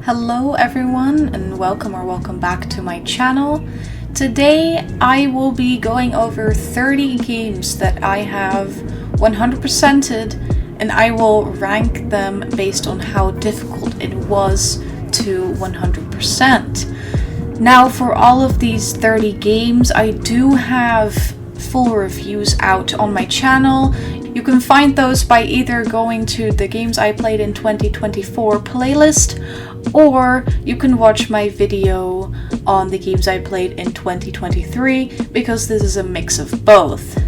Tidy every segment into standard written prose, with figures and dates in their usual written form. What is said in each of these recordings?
Hello everyone and welcome back to my channel. Today I will be going over 30 games that I have 100%ed and I will rank them based on how difficult it was to 100%. Now for all of these 30 games I do have full reviews out on my channel. You can find those by either going to the games I played in 2024 playlist, or you can watch my video on the games I played in 2023, because this is a mix of both.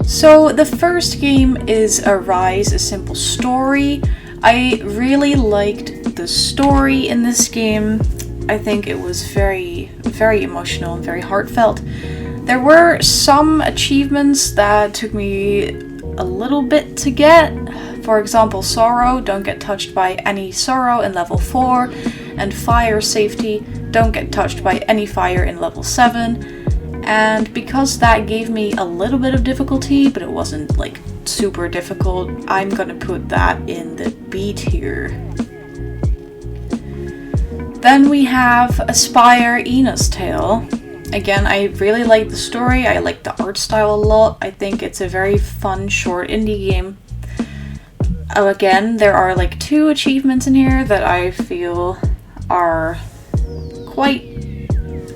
So the first game is Arise, a Simple Story. I really liked the story in this game. I think it was very emotional and very heartfelt. There were some achievements that took me a little bit to get. For example, Sorrow, don't get touched by any sorrow in level 4, and Fire Safety, don't get touched by any fire in level 7. And because that gave me a little bit of difficulty, but it wasn't like super difficult, I'm gonna put that in the B tier. Then we have Aspire, Ina's Tale. Again, I really like the story, I like the art style a lot. I think it's a very fun, short indie game. Again, there are like 2 achievements in here that I feel are quite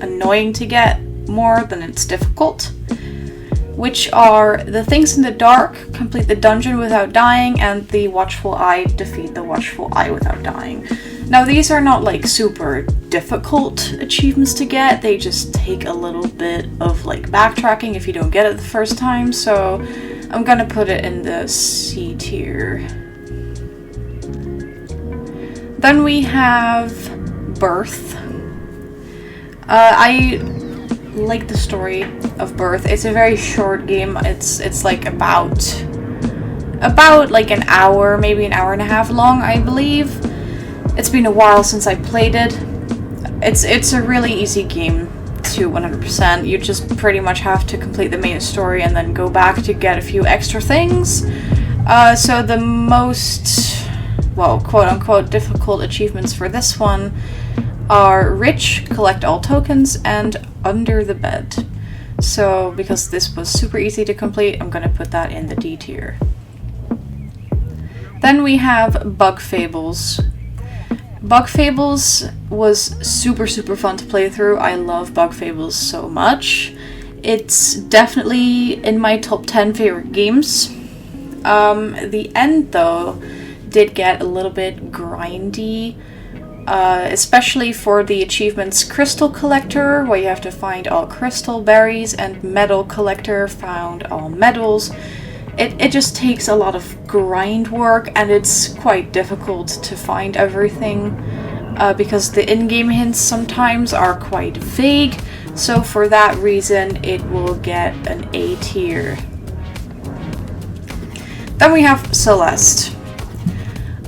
annoying to get more than it's difficult, which are the Things in the Dark, complete the dungeon without dying, and the Watchful Eye, defeat the Watchful Eye without dying. Now these are not like super difficult achievements to get, they just take a little bit of like backtracking if you don't get it the first time, so I'm gonna put it in the C tier. Then we have Birth. I like the story of Birth. It's a very short game. It's like about like an hour, maybe an hour and a half long, I believe. It's been a while since I played it. It's a really easy game to 100%. You just pretty much have to complete the main story and then go back to get a few extra things. So the most, well, quote-unquote difficult achievements for this one are Rich, collect all tokens, and Under the Bed. So because this was super easy to complete, I'm gonna put that in the D tier. Then we have Bug Fables. Bug Fables was super fun to play through. I love Bug Fables so much. It's definitely in my top 10 favorite games. The end though did get a little bit grindy, especially for the achievements Crystal Collector, where you have to find all crystal berries, and Medal Collector, found all medals. It just takes a lot of grind work, and it's quite difficult to find everything, because the in-game hints sometimes are quite vague, so for that reason it will get an A tier. Then we have Celeste.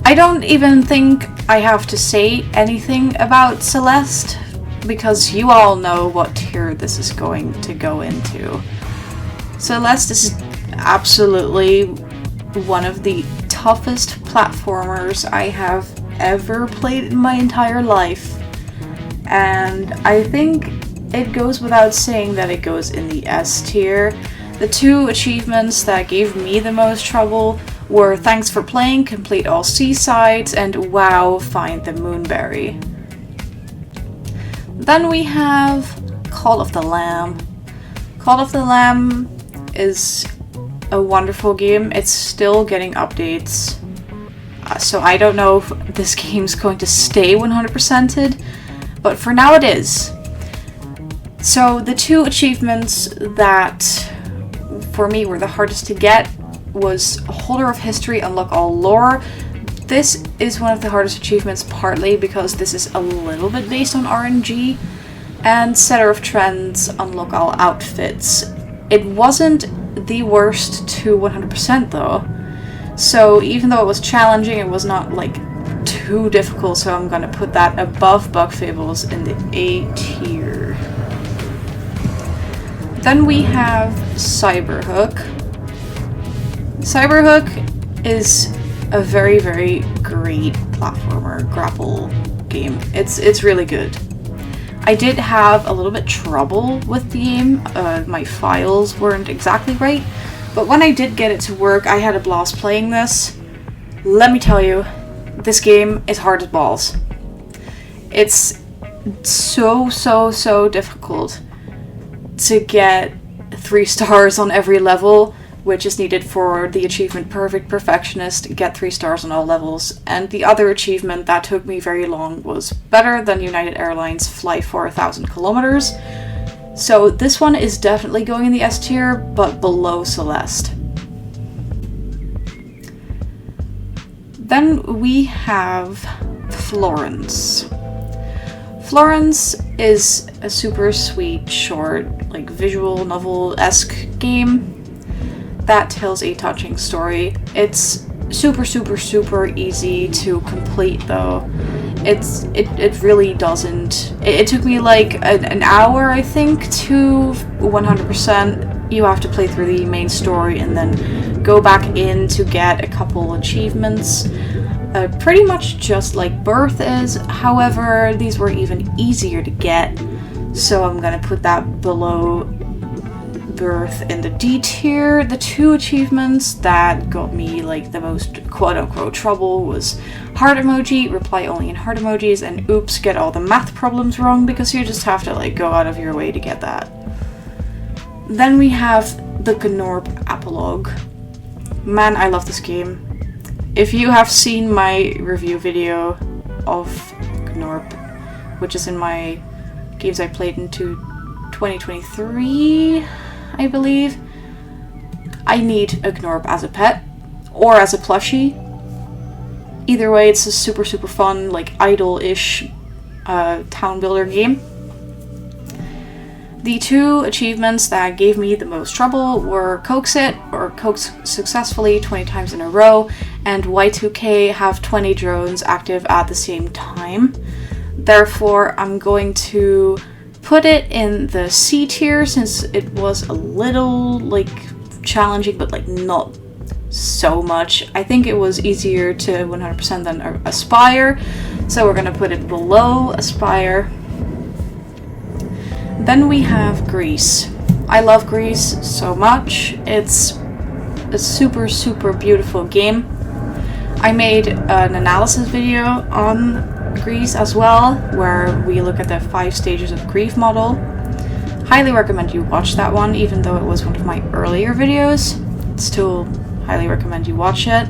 I don't even think I have to say anything about Celeste, because you all know what tier this is going to go into. Celeste is absolutely one of the toughest platformers I have ever played in my entire life, and I think it goes without saying that it goes in the S tier. The 2 achievements that gave me the most trouble were Thanks for Playing, complete all seasides, and Wow, find the Moonberry. Then we have Call of the Lamb. Call of the Lamb is a wonderful game. It's still getting updates, so I don't know if this game's going to stay 100%ed, but for now it is. So the 2 achievements that for me were the hardest to get was Holder of History, unlock all lore. This is one of the hardest achievements, partly because this is a little bit based on RNG, and Setter of Trends, unlock all outfits. It wasn't the worst to 100% though, so even though it was challenging, it was not like too difficult, so I'm gonna put that above Bug Fables in the A tier. Then we have Cyberhook. Cyberhook is a very, very great platformer grapple game. It's really good. I did have a little bit trouble with the game. My files weren't exactly right, but when I did get it to work, I had a blast playing this. Let me tell you, this game is hard as balls. It's so difficult to get 3 stars on every level, which is needed for the achievement Perfect Perfectionist, get 3 stars on all levels. And the other achievement that took me very long was better than United Airlines fly for 1,000 kilometers. So this one is definitely going in the S tier, but below Celeste. Then we have Florence. Florence is a super sweet, short, like visual novel-esque game that tells a touching story. It's super easy to complete though. It really doesn't. It took me like an hour, I think, to 100%. You have to play through the main story and then go back in to get a couple achievements. Pretty much just like Birth is. However, these were even easier to get, so I'm gonna put that below Birth in the D tier. The 2 achievements that got me like the most quote-unquote trouble was heart emoji, reply only in heart emojis, and oops, get all the math problems wrong, because you just have to like go out of your way to get that. Then we have the Gnorp Epilogue. Man, I love this game. If you have seen my review video of Gnorp, which is in my games I played into 2023, I believe, I need a Gnorp as a pet or as a plushie. Either way, it's a super fun, like idle-ish town builder game. The 2 achievements that gave me the most trouble were Coax It, or Coax Successfully 20 times in a row, and Y2K have 20 drones active at the same time. Therefore, I'm going to put it in the C tier since it was a little like challenging, but like not so much. I think it was easier to 100% than Aspire, so we're gonna put it below Aspire. Then we have Greece. I love Greece so much. It's a super beautiful game. I made an analysis video on Greece as well, where we look at the 5 stages of grief model. Highly recommend you watch that one, even though it was one of my earlier videos. Still highly recommend you watch it.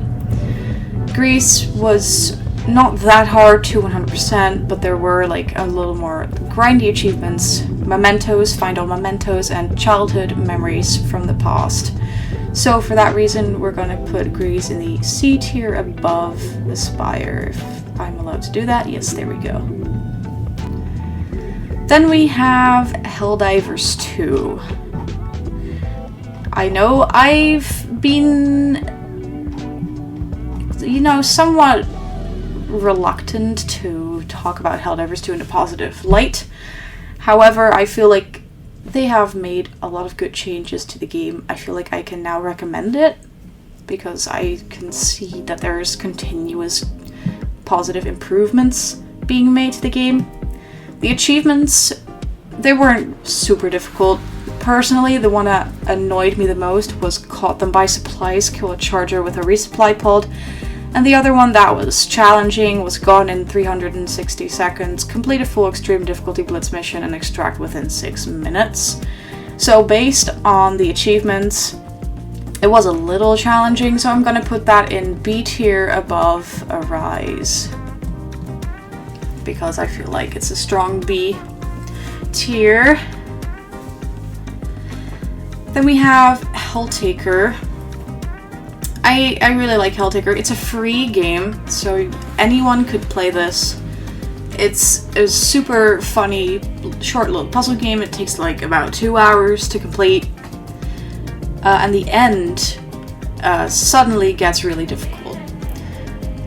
Greece was not that hard to 100%, but there were like a little more grindy achievements. Mementos, find all mementos, and childhood memories from the past. So for that reason, we're going to put Greece in the C tier above Aspire, if I'm allowed to do that. Yes, there we go. Then we have Helldivers 2. I know I've been, somewhat reluctant to talk about Helldivers 2 in a positive light. However, I feel like they have made a lot of good changes to the game. I feel like I can now recommend it because I can see that there's continuous positive improvements being made to the game. The achievements, they weren't super difficult. Personally, the one that annoyed me the most was Caught Them by Supplies, kill a charger with a resupply pod. And the other one that was challenging was Gone in 360 seconds, complete a full extreme difficulty blitz mission and extract within 6 minutes. So based on the achievements, it was a little challenging, so I'm gonna put that in B tier above Arise, because I feel like it's a strong B tier. Then we have Helltaker. I really like Helltaker. It's a free game, so anyone could play this. It's a super funny, short little puzzle game. It takes like about 2 hours to complete. And the end suddenly gets really difficult.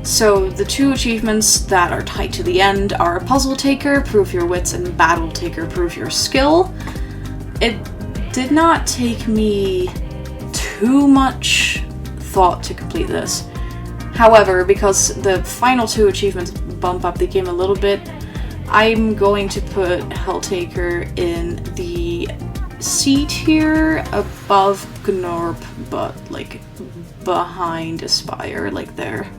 So the 2 achievements that are tied to the end are Puzzle Taker, Prove Your Wits, and Battle Taker, Prove Your Skill. It did not take me too much thought to complete this. However, because the final 2 achievements bump up the game a little bit, I'm going to put Helltaker in the C tier above Gnorp, but like behind Aspire, like there.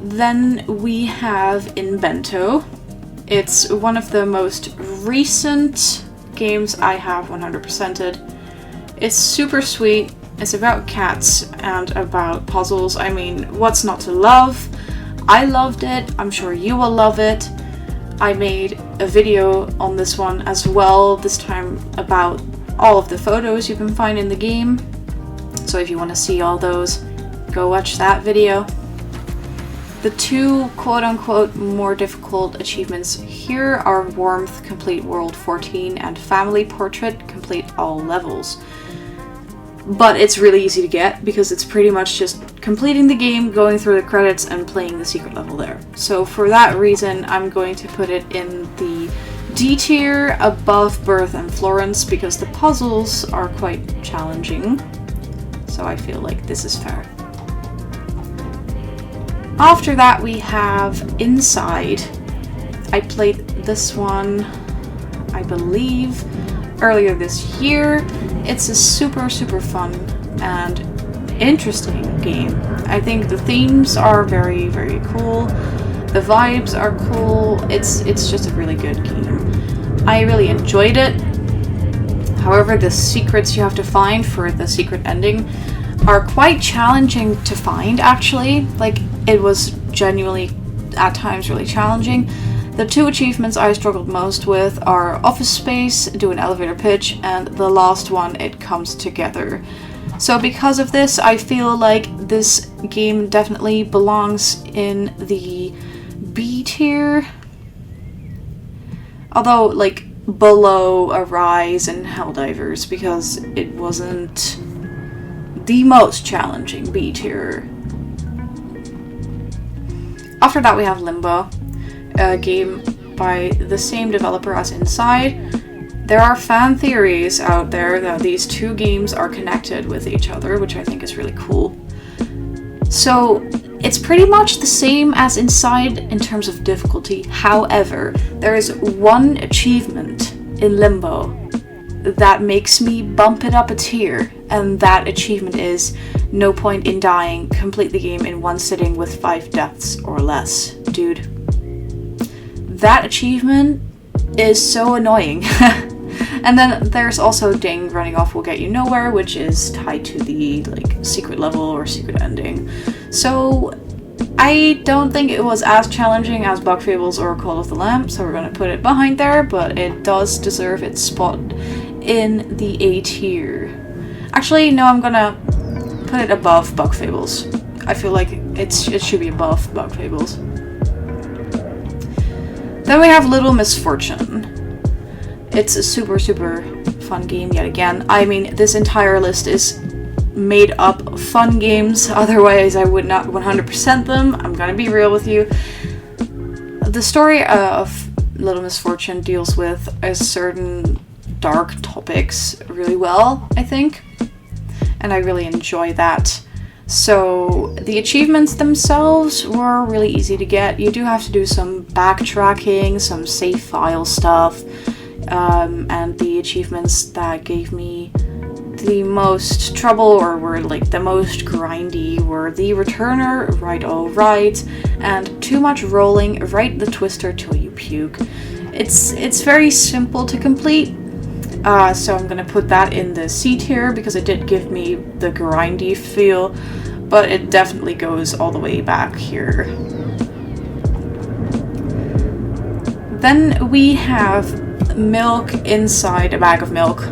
Then we have Invento. It's one of the most recent games I have 100%ed. It's super sweet. It's about cats and about puzzles. I mean, what's not to love? I loved it. I'm sure you will love it. I made a video on this one as well, this time about all of the photos you can find in the game. So if you want to see all those, go watch that video. The 2 quote-unquote more difficult achievements here are Warmth Complete World 14 and Family Portrait Complete All Levels. But it's really easy to get because it's pretty much just completing the game, going through the credits, and playing the secret level there. So for that reason, I'm going to put it in the D tier above Birth and Florence because the puzzles are quite challenging. So I feel like this is fair. After that we have Inside. I played this one, I believe, earlier this year. It's a super fun and interesting game. I think the themes are very cool. The vibes are cool. It's just a really good game. I really enjoyed it. However, the secrets you have to find for the secret ending are quite challenging to find, actually. Like, it was genuinely at times really challenging. The 2 achievements I struggled most with are Office Space, do an elevator pitch, and the last one, It Comes Together. So because of this, I feel like this game definitely belongs in the B tier. Although, like, below Arise and Helldivers, because it wasn't the most challenging B tier. After that we have Limbo, a game by the same developer as Inside. There are fan theories out there that these 2 games are connected with each other, which I think is really cool. So it's pretty much the same as Inside in terms of difficulty. However, there is one achievement in Limbo that makes me bump it up a tier, and that achievement is No Point in Dying, complete the game in 1 sitting with 5 deaths or less. Dude, that achievement is so annoying. And then there's also Ding Running Off Will Get You Nowhere, which is tied to the like secret level or secret ending. So I don't think it was as challenging as Bug Fables or Call of the Lamb, so we're gonna put it behind there, but it does deserve its spot in the A tier. Actually, no, I'm gonna put it above Bug Fables. I feel like it should be above Bug Fables. Then we have Little Misfortune. It's a super fun game yet again. I mean, this entire list is made up of fun games, otherwise I would not 100% them. I'm gonna be real with you. The story of Little Misfortune deals with a certain dark topics really well, I think, and I really enjoy that. So the achievements themselves were really easy to get. You do have to do some backtracking, some save file stuff, and the achievements that gave me the most trouble or were like the most grindy were the Returner, Right All Right, and Too Much Rolling, Right the Twister Till You Puke. It's very simple to complete, so I'm gonna put that in the C tier because it did give me the grindy feel, but it definitely goes all the way back here. Then we have Milk Inside a Bag of Milk.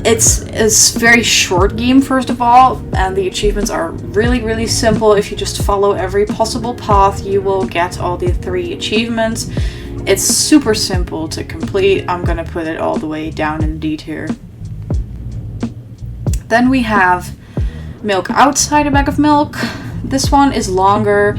It's a very short game, first of all, and the achievements are really simple. If you just follow every possible path, you will get all the 3 achievements. It's super simple to complete. I'm gonna put it all the way down in the D tier. Then we have Milk Outside a Bag of Milk. This one is longer.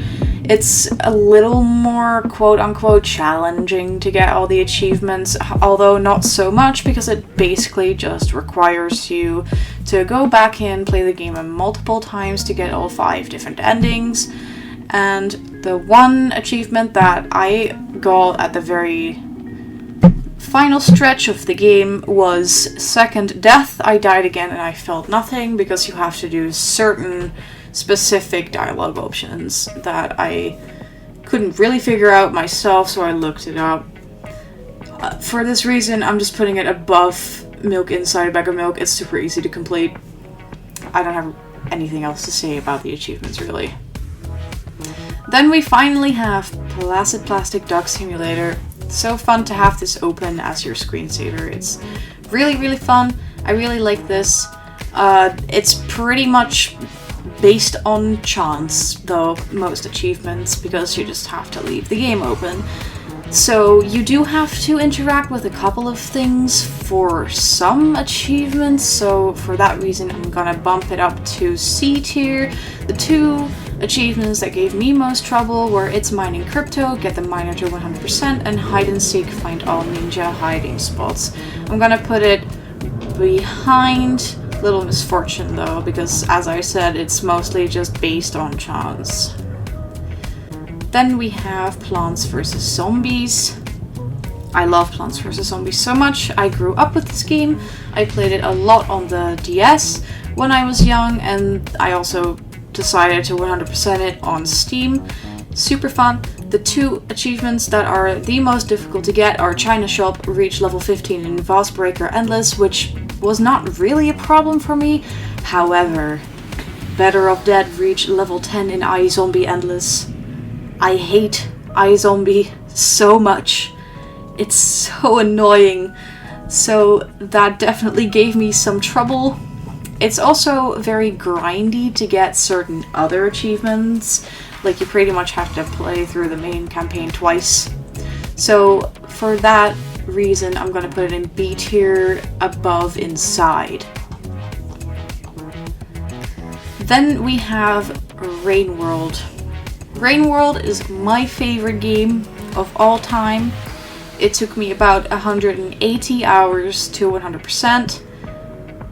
It's a little more quote-unquote challenging to get all the achievements, although not so much, because it basically just requires you to go back in, play the game multiple times to get all 5 different endings. And the one achievement that I got at the very final stretch of the game was second death. I died again and I felt nothing, because you have to do certain specific dialogue options that I couldn't really figure out myself, so I looked it up. For this reason, I'm just putting it above Milk Inside a Bag of Milk. It's super easy to complete. I don't have anything else to say about the achievements, really. Then we finally have Placid Plastic Duck Simulator. So fun to have this open as your screensaver. It's really, really fun. I really like this. It's pretty much based on chance, though, most achievements, because you just have to leave the game open. So you do have to interact with a couple of things for some achievements, so for that reason I'm gonna bump it up to C tier. The 2 achievements that gave me most trouble were It's Mining Crypto, get the miner to 100%, and Hide and Seek, find all ninja hiding spots. I'm gonna put it behind Little Misfortune though, because as I said, it's mostly just based on chance. Then we have Plants vs. Zombies. I love Plants vs. Zombies so much. I grew up with this game. I played it a lot on the DS when I was young, and I also decided to 100% it on Steam. Super fun. The 2 achievements that are the most difficult to get are China Shop, reach level 15 in Vase Breaker Endless, which was not really a problem for me. However, Better Off Dead, reach level 10 in iZombie Endless. I hate iZombie so much. It's so annoying. So that definitely gave me some trouble. It's also very grindy to get certain other achievements. Like, you pretty much have to play through the main campaign twice. So for that reason, I'm gonna put it in B tier, above Inside. Then we have Rain World. Rain World is my favorite game of all time. It took me about 180 hours to 100%.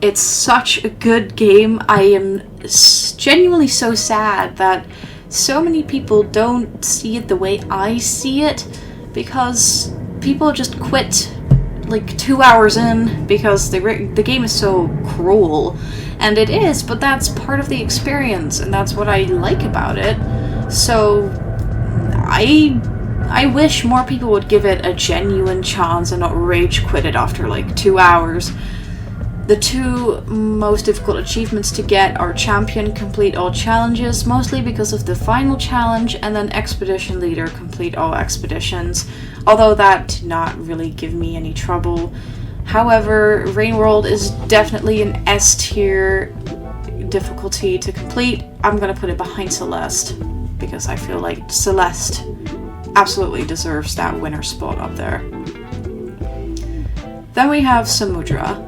It's such a good game. I am genuinely so sad that so many people don't see it the way I see it, because people just quit like 2 hours in because the game is so cruel. And it is, but that's part of the experience, and that's what I like about it. So I wish more people would give it a genuine chance and not rage quit it after like 2 hours. The 2 most difficult achievements to get are Champion, complete all challenges, mostly because of the final challenge, and then Expedition Leader, complete all expeditions, although that did not really give me any trouble. However, Rain World is definitely an S tier difficulty to complete. I'm gonna put it behind Celeste, because I feel like Celeste absolutely deserves that winner spot up there. Then we have Samudra.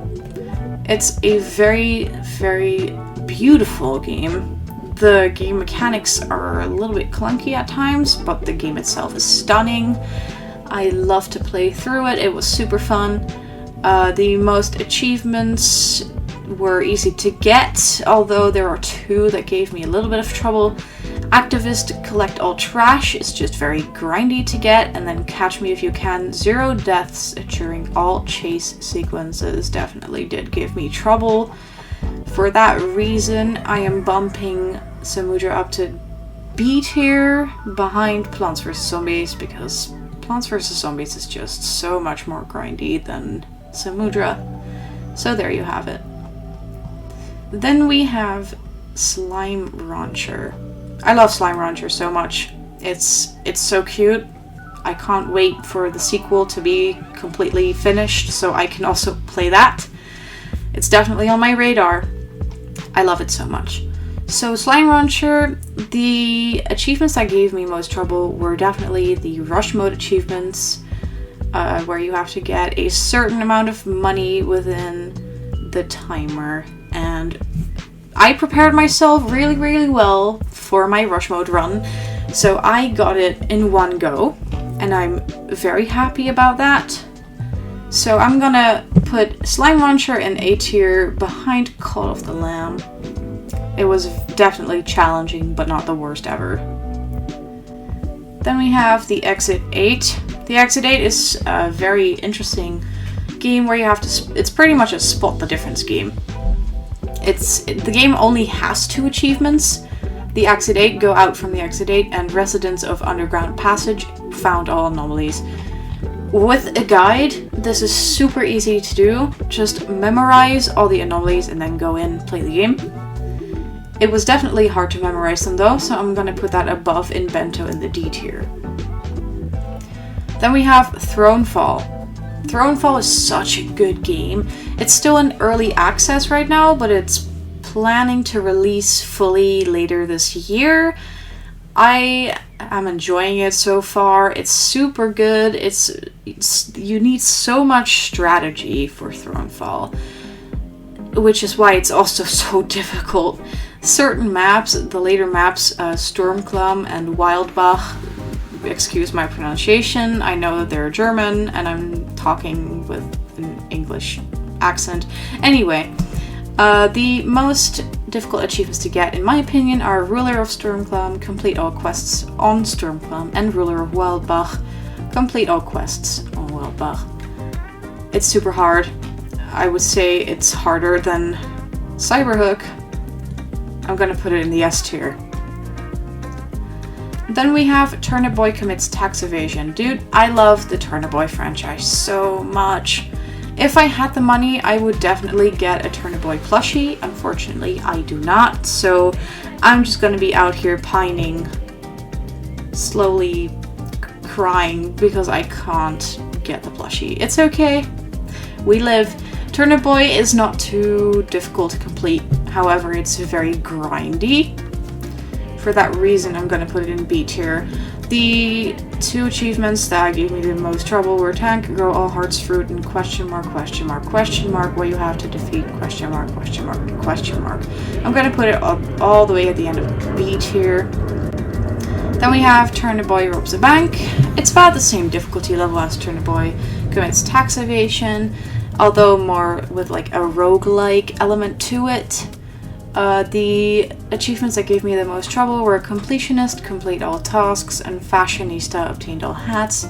It's a very, very beautiful game. The game mechanics are a little bit clunky at times, but the game itself is stunning. I love to play through it. It was super fun. The most achievements were easy to get, although there are 2 that gave me a little bit of trouble. Activist, collect all trash, is just very grindy to get, and then Catch Me If You Can, 0 deaths during all chase sequences definitely did give me trouble. For that reason, I am bumping Samudra up to B tier behind Plants vs. Zombies, because Plants vs. Zombies is just so much more grindy than Samudra. So there you have it. Then we have Slime Rancher. I love Slime Rancher so much. It's so cute. I can't wait for the sequel to be completely finished so I can also play that. It's definitely on my radar. I love it so much. So Slime Rancher, the achievements that gave me most trouble were definitely the rush mode achievements, where you have to get a certain amount of money within the timer, and I prepared myself really, really well for my rush mode run, So I got it in one go, and I'm very happy about that. So I'm gonna put Slime Launcher in A tier behind Call of the Lamb. It was definitely challenging, but not the worst ever. Then we have the Exit 8. The Exit 8 is a very interesting game where you have to, it's pretty much a spot the difference game. The game only has 2 achievements. The Exit 8, Go Out from the Exit 8, and Residents of Underground Passage, Found All Anomalies. With a guide, this is super easy to do. Just memorize all the anomalies and then go in, play the game. It was definitely hard to memorize them though, so I'm gonna put that above Invento in the D tier. Then we have Thronefall. Thronefall is such a good game. It's still in early access right now, but it's planning to release fully later this year. I am enjoying it so far. It's super good. You need so much strategy for Thronefall, which is why it's also so difficult. Certain maps, the later maps, Sturmklamm and Wildbach, excuse my pronunciation, I know that they're German and I'm talking with an English accent. Anyway, the most difficult achievements to get, in my opinion, are Ruler of Sturmklamm, complete all quests on Sturmklamm, and Ruler of Wildbach, complete all quests on Wildbach. It's super hard. I would say it's harder than Cyberhook. I'm gonna put it in the S tier. Then we have Turnip Boy Commits Tax Evasion. Dude, I love the Turnip Boy franchise so much. If I had the money, I would definitely get a Turnip Boy plushie. Unfortunately, I do not, so I'm just gonna be out here pining, slowly crying because I can't get the plushie. It's okay. We live. Turnip Boy is not too difficult to complete. However, it's very grindy. For that reason, I'm gonna put it in B tier. The 2 achievements that gave me the most trouble were Tank, Grow All Hearts Fruit, and question mark, where you have to defeat question mark. I'm gonna put it up all the way at the end of B tier. Then we have Turnip Boy Robs a Bank. It's about the same difficulty level as Turnip Boy Commits Tax Evasion, although more with like a roguelike element to it. The achievements that gave me the most trouble were Completionist, Complete All Tasks, and Fashionista, Obtained All Hats.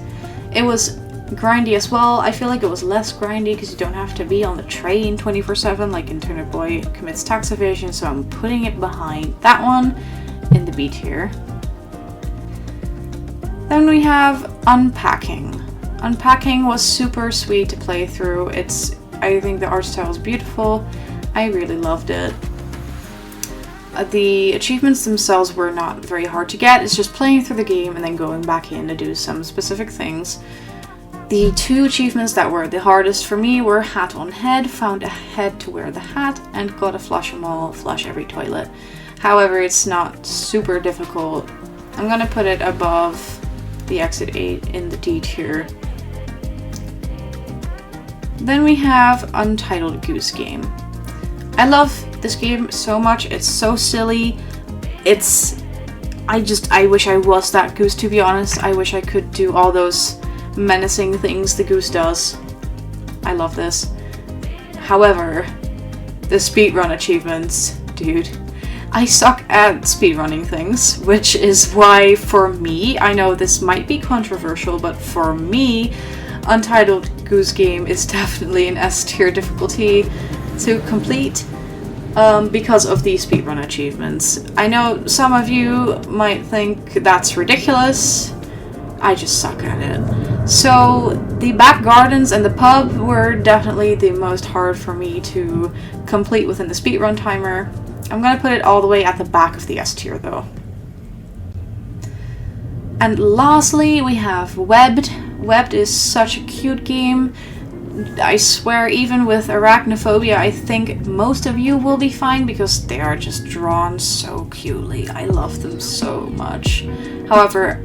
It was grindy as well. I feel like it was less grindy because you don't have to be on the train 24/7 like in Turnip Boy Commits Tax Evasion, so I'm putting it behind that one in the B tier. Then we have Unpacking. Unpacking was super sweet to play through. I think the art style is beautiful. I really loved it. The achievements themselves were not very hard to get. It's just playing through the game and then going back in to do some specific things. The 2 achievements that were the hardest for me were Hat on Head, found a head to wear the hat, and gotta flush them all, flush every toilet. However, it's not super difficult. I'm gonna put it above the Exit 8 in the D tier. Then we have Untitled Goose Game. I love this game so much. It's so silly. I wish I was that goose, to be honest. I wish I could do all those menacing things the goose does. I love this. However, the speedrun achievements, dude. I suck at speedrunning things, which is why for me, I know this might be controversial, but for me, Untitled Goose Game is definitely an S tier difficulty to complete. Because of these speedrun achievements. I know some of you might think that's ridiculous. I just suck at it. So the back gardens and the pub were definitely the most hard for me to complete within the speedrun timer. I'm gonna put it all the way at the back of the S tier though. And lastly, we have Webbed. Webbed is such a cute game. I swear, even with arachnophobia, I think most of you will be fine because they are just drawn so cutely. I love them so much. However,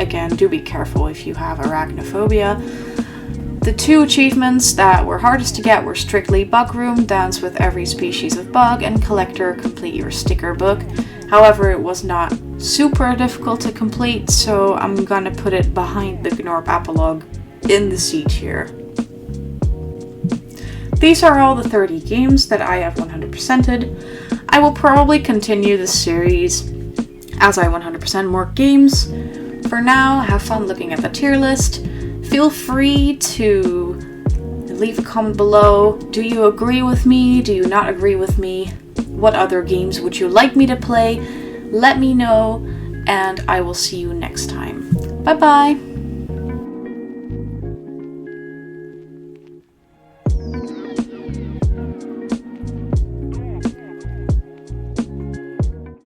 again, do be careful if you have arachnophobia. The 2 achievements that were hardest to get were strictly Bug Room, Dance with Every Species of Bug, and Collector, Complete Your Sticker Book. However, it was not super difficult to complete, so I'm gonna put it behind the GNORP epilogue in the C tier. These are all the 30 games that I have 100%ed. I will probably continue this series as I 100% more games. For now, have fun looking at the tier list. Feel free to leave a comment below. Do you agree with me? Do you not agree with me? What other games would you like me to play? Let me know, and I will see you next time. Bye bye!